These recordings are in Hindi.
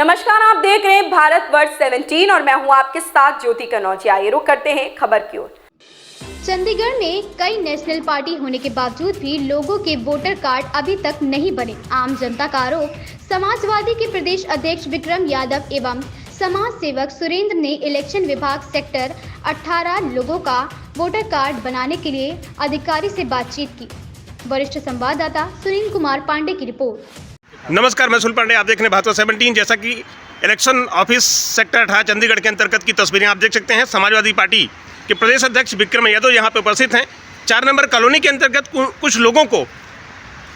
नमस्कार, आप देख रहे हैं भारत वर्ष 17 और मैं हूं आपके साथ ज्योति कनौजिया। आइए रुक करते हैं खबर की ओर। चंडीगढ़ में कई नेशनल पार्टी होने के बावजूद भी लोगों के वोटर कार्ड अभी तक नहीं बने। आम जनता का आरोप। समाजवादी के प्रदेश अध्यक्ष विक्रम यादव एवं समाज सेवक सुरेंद्र ने इलेक्शन विभाग सेक्टर 18 लोगों का वोटर कार्ड बनाने के लिए अधिकारी से बातचीत की। वरिष्ठ संवाददाता सुनील कुमार पांडे की रिपोर्ट। नमस्कार, मैं सुनील पांडे, आप देख रहे हैं भारत 17। जैसा कि इलेक्शन ऑफिस सेक्टर 18 चंडीगढ़ के अंतर्गत की तस्वीरें आप देख सकते हैं। समाजवादी पार्टी के प्रदेश अध्यक्ष विक्रम यादव यहाँ पे उपस्थित हैं। 4 नंबर कॉलोनी के अंतर्गत कुछ लोगों को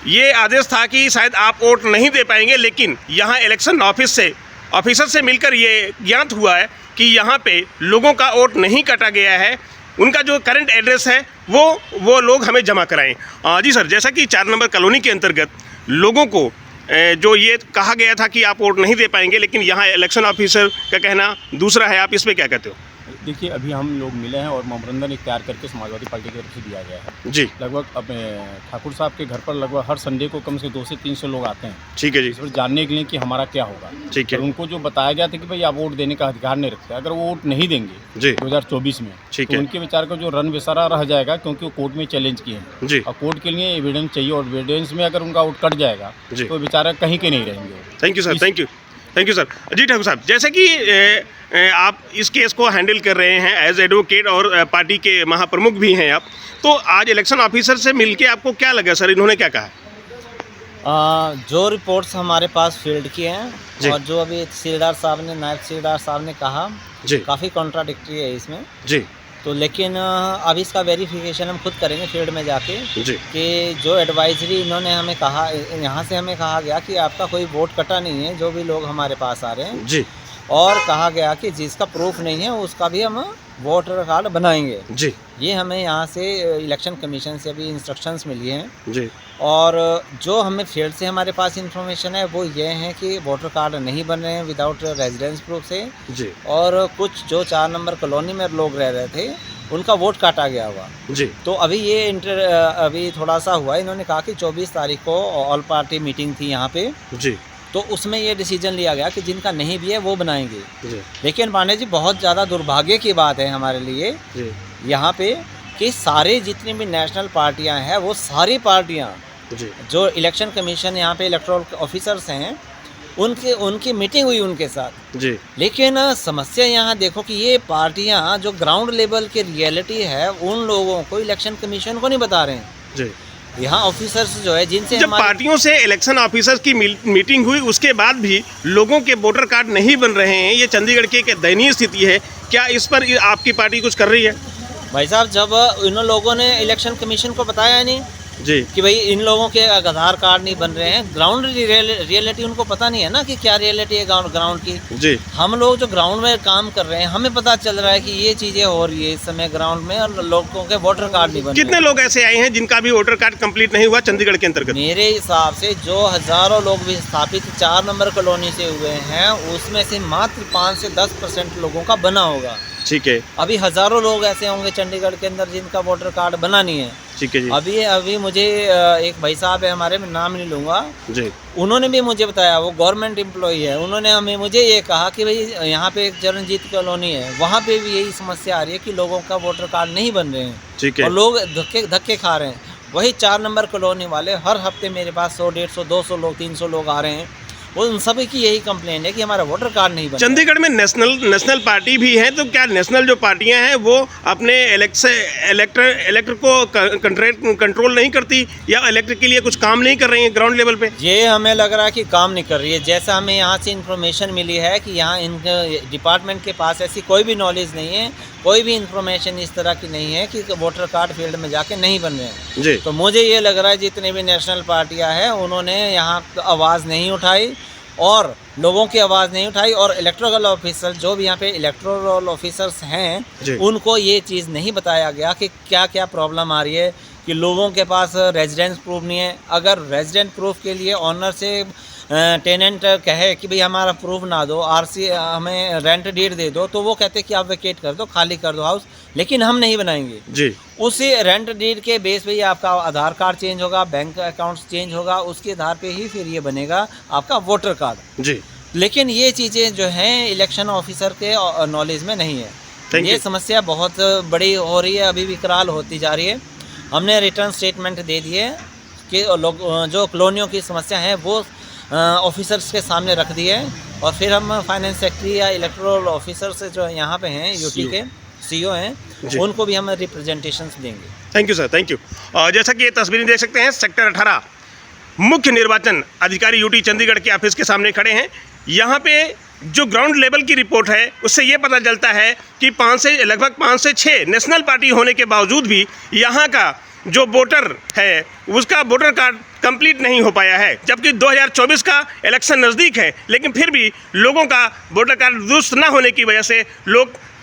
ये आदेश था कि शायद आप वोट नहीं दे पाएंगे, लेकिन यहाँ इलेक्शन ऑफिसर से मिलकर ये ज्ञात हुआ है कि यहाँ पे लोगों का वोट नहीं काटा गया है। उनका जो करंट एड्रेस है वो लोग हमें जमा कराएं। जी सर, जैसा कि 4 नंबर कॉलोनी के अंतर्गत लोगों को जो ये कहा गया था कि आप वोट नहीं दे पाएंगे, लेकिन यहाँ इलेक्शन ऑफिसर का कहना दूसरा है, आप इस पे क्या कहते हो? देखिए, अभी हम लोग मिले हैं और मेमोरेंडम तैयार करके समाजवादी पार्टी की तरफ से दिया गया है जी। लगभग अपने ठाकुर साहब के घर पर लगभग हर संडे को कम से 200 से 300 लोग आते हैं। ठीक है जी। इस पर जानने के लिए कि हमारा क्या होगा। ठीक है। तो उनको जो बताया गया था कि भाई आप वोट देने का अधिकार नहीं रखते, अगर वो वोट नहीं देंगे जी 2024 में, ठीक तो है, उनके विचार का जो रन बेसरा रह जाएगा, क्योंकि वो कोर्ट में चैलेंज किए हैं जी। और कोर्ट के लिए एविडेंस चाहिए और एविडेंस में अगर उनका वोट कट जाएगा जी। तो बेचारा कहीं के नहीं रहेंगे। Thank you sir, thank you sir. जी ठाकुर साहब, जैसे कि आप इस केस को हैंडल कर रहे हैं एज एडवोकेट और पार्टी के महाप्रमुख भी हैं आप, तो आज इलेक्शन ऑफिसर से मिलके आपको क्या लगा सर, इन्होंने क्या कहा? जो रिपोर्ट्स हमारे पास फील्ड की हैं और जो अभी तहसीलदार साहब ने, नायब तहसीलदार साहब ने कहा, काफ़ी कॉन्ट्राडिक्टरी है इसमें जी। तो लेकिन अभी इसका वेरिफिकेशन हम खुद करेंगे फील्ड में जाके जी। कि जो एडवाइजरी इन्होंने हमें कहा, यहाँ से हमें कहा गया कि आपका कोई वोट कटा नहीं है, जो भी लोग हमारे पास आ रहे हैं जी। और कहा गया कि जिसका प्रूफ नहीं है उसका भी हम वोटर कार्ड बनाएंगे जी। ये हमें यहाँ से इलेक्शन कमीशन से अभी इंस्ट्रक्शंस मिली हैं जी। और जो हमें फील्ड से हमारे पास इंफॉर्मेशन है वो ये है कि वोटर कार्ड नहीं बन रहे हैं विदाउट रेजिडेंस प्रूफ से जी। और कुछ जो 4 नंबर कॉलोनी में लोग रह रहे थे उनका वोट काटा गया हुआ जी। तो अभी ये अभी थोड़ा सा हुआ। इन्होंने कहा कि 24 तारीख को ऑल पार्टी मीटिंग थी यहाँ पे जी। तो उसमें ये डिसीजन लिया गया कि जिनका नहीं भी है वो बनाएंगे जी। लेकिन पांडे जी, बहुत ज़्यादा दुर्भाग्य की बात है हमारे लिए जी। यहाँ पे कि सारे जितनी भी नेशनल पार्टियां हैं वो सारी पार्टियां जी। जो इलेक्शन कमीशन यहाँ पे इलेक्टोरल ऑफिसर्स हैं उनकी मीटिंग हुई उनके साथ जी। लेकिन समस्या यहाँ देखो कि ये पार्टियां जो ग्राउंड लेवल की रियलिटी है उन लोगों को इलेक्शन कमीशन को नहीं बता रहे हैं। जी। यहाँ ऑफिसर्स जो है जिनसे जब पार्टियों से इलेक्शन ऑफिसर्स की मीटिंग हुई उसके बाद भी लोगों के वोटर कार्ड नहीं बन रहे हैं, ये चंडीगढ़ की एक दयनीय स्थिति है। क्या इस पर आपकी पार्टी कुछ कर रही है? भाई साहब, जब इन लोगों ने इलेक्शन कमीशन को बताया नहीं जी कि भाई इन लोगों के आधार कार्ड नहीं बन रहे हैं, ग्राउंड रियलिटी उनको पता नहीं है ना कि क्या रियलिटी है ग्राउंड की। जी। हम लोग जो ग्राउंड में काम कर रहे हैं हमें पता चल रहा है कि ये चीज़ें हो रही है इस समय ग्राउंड में और लोगों के वोटर कार्ड नहीं बन रहे। कितने लोग ऐसे आए हैं जिनका भी वोटर कार्ड कंप्लीट नहीं हुआ चंडीगढ़ के अंतर्गत? मेरे हिसाब से जो हज़ारों लोग भी स्थापित 4 नंबर कॉलोनी से हुए हैं उसमें से मात्र 5 से 10% लोगों का बना होगा। ठीक है। अभी हज़ारों लोग ऐसे होंगे चंडीगढ़ के अंदर जिनका वोटर कार्ड बना नहीं है। ठीक है जी। अभी मुझे एक भाई साहब है हमारे, मैं नाम नहीं लूँगा जी। उन्होंने भी मुझे बताया, वो गवर्नमेंट एम्प्लॉई है, उन्होंने मुझे ये कहा कि भाई यहाँ पे एक चरणजीत कॉलोनी है, वहाँ पे भी यही समस्या आ रही है कि लोगों का वोटर कार्ड नहीं बन रहे हैं। ठीक है। और लोग धक्के खा रहे हैं। वही 4 नंबर कॉलोनी वाले हर हफ्ते मेरे पास 100, 150, 200 लोग, 300 लोग आ रहे हैं। वो उन सभी की यही कंप्लेन है कि हमारा वोटर कार्ड नहीं बना। चंडीगढ़ में नेशनल पार्टी भी है, तो क्या नेशनल जो पार्टियां हैं वो अपने इलेक्टर को कंट्रोल नहीं करती या इलेक्टर के लिए कुछ काम नहीं कर रही है ग्राउंड लेवल पे? ये हमें लग रहा है कि काम नहीं कर रही है। जैसा हमें यहाँ से इन्फॉर्मेशन मिली है कि यहाँ इनके डिपार्टमेंट के पास ऐसी कोई भी नॉलेज नहीं है, कोई भी इन्फॉर्मेशन इस तरह की नहीं है कि वोटर कार्ड फील्ड में जाके नहीं बन रहे हैं जी। तो मुझे ये लग रहा है जितने भी नेशनल पार्टियां हैं उन्होंने यहाँ आवाज़ नहीं उठाई और लोगों की आवाज़ नहीं उठाई और इलेक्टोरल ऑफिसर जो भी यहाँ पे इलेक्टोरल ऑफिसर्स हैं उनको ये चीज़ नहीं बताया गया कि क्या क्या प्रॉब्लम आ रही है कि लोगों के पास रेजिडेंस प्रूफ नहीं है। अगर रेजिडेंट प्रूफ के लिए ऑनर से टेनेंट कहे कि भाई हमारा प्रूफ ना दो, आरसी हमें रेंट डीड दे दो, तो वो कहते कि आप वेकेट कर दो, खाली कर दो हाउस, लेकिन हम नहीं बनाएंगे जी। उसी रेंट डीड के बेस पे ही आपका आधार कार्ड चेंज होगा, बैंक अकाउंट्स चेंज होगा, उसके आधार पे ही फिर ये बनेगा आपका वोटर कार्ड जी। लेकिन ये चीज़ें जो हैं इलेक्शन ऑफिसर के नॉलेज में नहीं है। Thank ये you. समस्या बहुत बड़ी हो रही है, अभी विकराल होती जा रही है। हमने रिटर्न स्टेटमेंट दे दिए कि लोग जो कॉलोनियों की समस्या है वो ऑफिसर्स के सामने रख दी है, और फिर हम फाइनेंस सेक्रेटरी या इलेक्टोरल ऑफिसर से जो यहाँ पे हैं यूटी के सीईओ हैं, उनको भी हम रिप्रेजेंटेशंस देंगे। Thank you sir, thank you. और जैसा कि ये तस्वीरें देख सकते हैं, सेक्टर 18 मुख्य निर्वाचन अधिकारी यूटी चंडीगढ़ के ऑफिस के सामने खड़े हैं। यहाँ पे जो ग्राउंड लेवल की रिपोर्ट है उससे ये पता चलता है कि लगभग 5 से 6 नेशनल पार्टी होने के बावजूद भी यहाँ का जो वोटर है उसका वोटर कार्ड कंप्लीट नहीं हो पाया है, जबकि 2024 का इलेक्शन नज़दीक है, लेकिन फिर भी लोगों का वोटर कार्ड दुरुस्त न होने की वजह से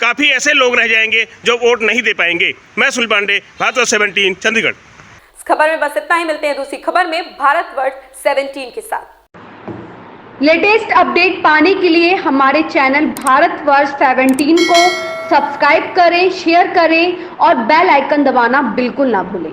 काफ़ी ऐसे लोग रह जाएंगे जो वोट नहीं दे पाएंगे। मैं सुनील पांडे, भारतवर्ष 17 चंडीगढ़। इस खबर में बस इतना ही। मिलते हैं दूसरी खबर में भारतवर्ष 17 के साथ। लेटेस्ट अपडेट पाने के लिए हमारे चैनल भारतवर्ष 17 को सब्सक्राइब करें, शेयर करें और बेल आइकन दबाना बिल्कुल ना भूलें।